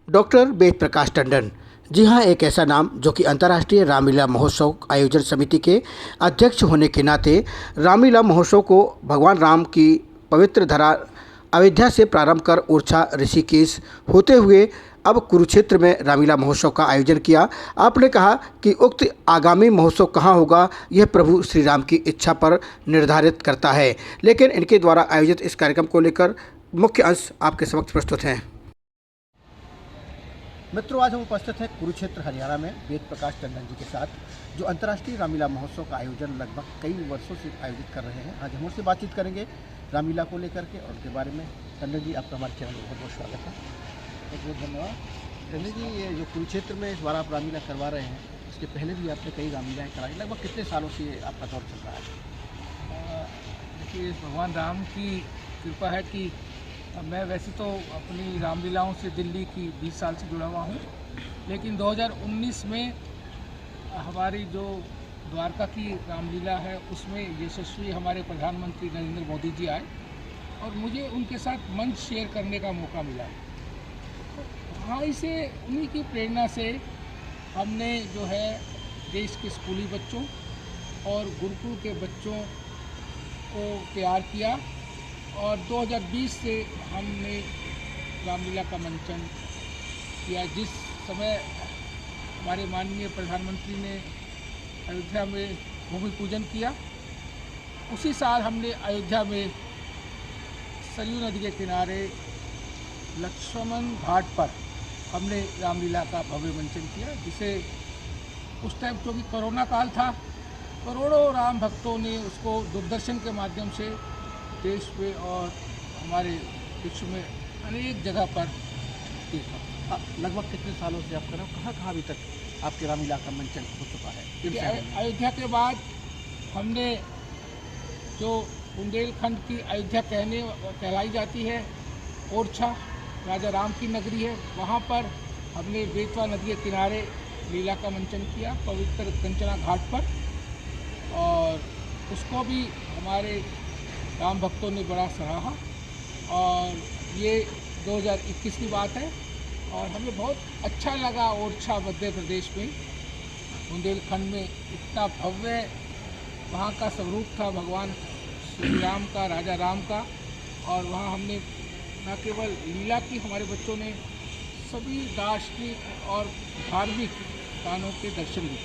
Doctor Ved Prakash Tandon. जी हाँ, एक ऐसा नाम जो कि अंतर्राष्ट्रीय रामलीला महोत्सव आयोजन समिति के अध्यक्ष होने के नाते रामलीला महोत्सव को भगवान राम की पवित्र धरा अयोध्या से प्रारंभ कर ओरछा, ऋषिकेश होते हुए अब कुरुक्षेत्र में रामलीला महोत्सव का आयोजन किया। आपने कहा कि उक्त आगामी महोत्सव कहाँ होगा यह प्रभु श्री राम की इच्छा पर निर्धारित करता है, लेकिन इनके द्वारा आयोजित इस कार्यक्रम को लेकर मुख्य अंश आपके समक्ष प्रस्तुत हैं। मित्रों, आज हम उपस्थित हैं कुरुक्षेत्र हरियाणा में वेद प्रकाश टंडन जी के साथ, जो अंतर्राष्ट्रीय रामलीला महोत्सव का आयोजन लगभग कई वर्षों से आयोजित कर रहे हैं। आज हम उनसे बातचीत करेंगे रामलीला को लेकर के और उनके बारे में। टंडन जी, आपका हमारे चैनल में बहुत बहुत स्वागत है। बहुत बहुत धन्यवाद। टंडन जी, ये जो कुरुक्षेत्र में इस बार आप रामलीला करवा रहे हैं, इसके पहले भी आपने कई रामलीलाएँ कराई, लगभग कितने सालों से आपका दौर चल रहा है? देखिए, भगवान राम की कृपा है कि मैं वैसे तो अपनी रामलीलाओं से दिल्ली की 20 साल से जुड़ा हुआ हूँ, लेकिन 2019 में हमारी जो द्वारका की रामलीला है उसमें यशस्वी हमारे प्रधानमंत्री नरेंद्र मोदी जी आए और मुझे उनके साथ मंच शेयर करने का मौका मिला। हाँ, इसे उन्हीं की प्रेरणा से हमने जो है देश के स्कूली बच्चों और गुरुकुल के बच्चों को तैयार किया और 2020 से हमने रामलीला का मंचन किया। जिस समय हमारे माननीय प्रधानमंत्री ने अयोध्या में भूमि पूजन किया, उसी साल हमने अयोध्या में सरयू नदी के किनारे लक्ष्मण घाट पर हमने रामलीला का भव्य मंचन किया, जिसे उस टाइम क्योंकि कोरोना काल था, करोड़ों राम भक्तों ने उसको दूरदर्शन के माध्यम से देश में और हमारे विश्व में अनेक जगह पर देखा। लगभग कितने सालों से आप कर रहे हो? कहाँ कहाँ अभी तक आपके रामलीला का मंचन हो चुका है? अयोध्या के बाद हमने जो बुंदेलखंड की अयोध्या कहलाई जाती है, ओरछा राजा राम की नगरी है, वहाँ पर हमने बेतवा नदी के किनारे लीला का मंचन किया, पवित्र कंचना घाट पर, और उसको भी हमारे राम भक्तों ने बड़ा सराहा। और ये 2021 की बात है और हमें बहुत अच्छा लगा ओरछा मध्य प्रदेश में बुंदेलखंड में इतना भव्य वहाँ का स्वरूप था भगवान श्री राम का, राजा राम का। और वहाँ हमने न केवल लीला की, हमारे बच्चों ने सभी दार्शनिक और धार्मिक स्थानों के दर्शन भी।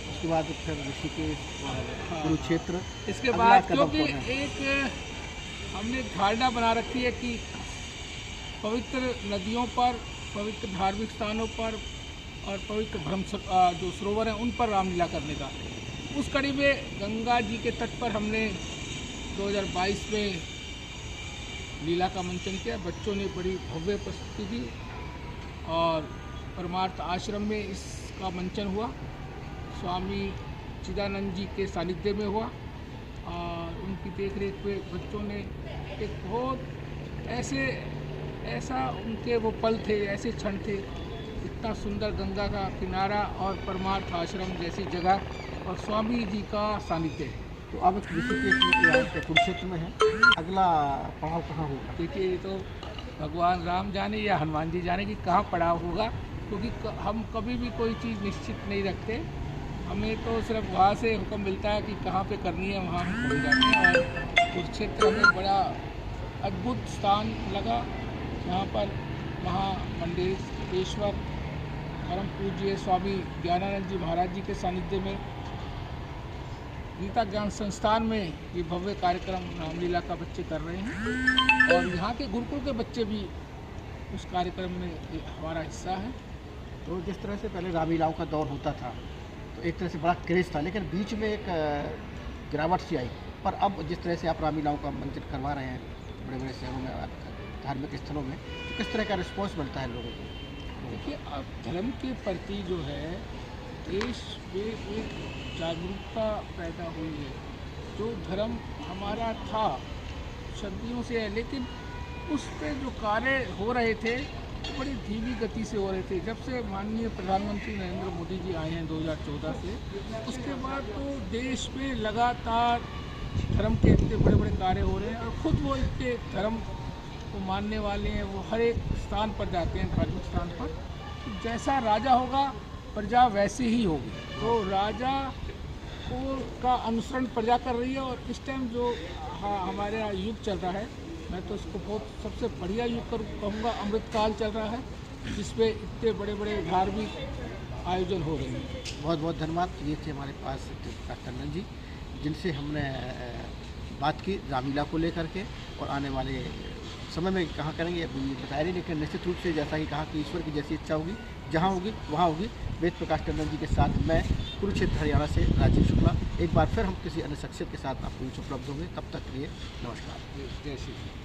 उसके बाद फिर ऋषिकेश और कुरुक्षेत्र। इसके बाद क्योंकि एक हमने धारणा बना रखी है कि पवित्र नदियों पर, पवित्र धार्मिक स्थानों पर और पवित्र जो सरोवर हैं उन पर रामलीला करने का। उस कड़ी में गंगा जी के तट पर हमने 2022 में लीला का मंचन किया। बच्चों ने बड़ी भव्य प्रस्तुति दी और परमार्थ आश्रम में इसका मंचन हुआ। स्वामी चिदानंद जी के सानिध्य में हुआ और उनकी देखरेख में बच्चों ने एक बहुत ऐसा उनके वो पल थे, ऐसे क्षण थे, इतना सुंदर गंगा का किनारा और परमार्थ आश्रम जैसी जगह और स्वामी जी का सानिध्य। तो अब ऋषिकेश कुरुक्षेत्र में है, अगला पड़ाव कहाँ होगा? देखिए, ये तो भगवान राम जाने या हनुमान जी जाने कि कहाँ पड़ाव होगा, क्योंकि हम कभी भी कोई चीज़ निश्चित नहीं रखते। हमें तो सिर्फ वहाँ से हुक्म मिलता है कि कहाँ पे करनी है, वहाँ हम पहुँच जाते हैं। और कुरुक्षेत्र में बड़ा अद्भुत स्थान लगा, यहाँ पर महामंडलेश्वर परम पूज्य स्वामी ज्ञानानंद जी महाराज जी के सानिध्य में गीता ज्ञान संस्थान में ये भव्य कार्यक्रम रामलीला का बच्चे कर रहे हैं और यहाँ के गुरुकुल के बच्चे भी उस कार्यक्रम में हमारा हिस्सा है। तो जिस तरह से पहले रामलीलाओं का दौर होता था तो एक तरह से बड़ा क्रेज़ था, लेकिन बीच में एक गिरावट सी आई, पर अब जिस तरह से आप रामलीलाओं का मंचन करवा रहे हैं बड़े बड़े शहरों में, धार्मिक स्थलों में, तो किस तरह का रिस्पॉन्स मिलता है लोगों को? देखिए, अब धर्म के प्रति जो है देश में एक जागरूकता पैदा हुई है। जो धर्म हमारा था सदियों से है, लेकिन उस पर जो कार्य हो रहे थे बड़ी धीमी गति से हो रहे थे। जब से माननीय प्रधानमंत्री नरेंद्र मोदी जी आए हैं 2014 से, उसके बाद तो देश में लगातार धर्म के इतने बड़े बड़े कार्य हो रहे हैं और ख़ुद वो इतने धर्म को मानने वाले हैं वो हर एक स्थान पर जाते हैं, धार्मिक स्थान पर। जैसा राजा होगा प्रजा वैसी ही होगी। तो राजा को का अनुसरण प्रजा कर रही है। और इस टाइम जो हमारे यहाँ युग चल रहा है, मैं तो इसको बहुत सबसे बढ़िया युग कहूँगा। अमृतकाल चल रहा है, जिसपे इतने बड़े बड़े धार्मिक आयोजन हो रहे हैं। बहुत बहुत धन्यवाद। ये थे हमारे पास प्रकाश टंडन जी, जिनसे हमने बात की रामलीला को लेकर के, और आने वाले समय में कहाँ करेंगे अभी बताया नहीं, लेकिन निश्चित रूप से जैसा कि कहा कि ईश्वर की जैसी इच्छा होगी, जहाँ होगी वहाँ होगी। वेद प्रकाश टंडन जी के साथ मैं कुरुक्षेत्र हरियाणा से राजीव शुक्ला। एक बार फिर हम किसी अन्य शख्सियत के साथ आपको उपलब्ध होंगे। तब तक के लिए नमस्कार। जय श्री राम।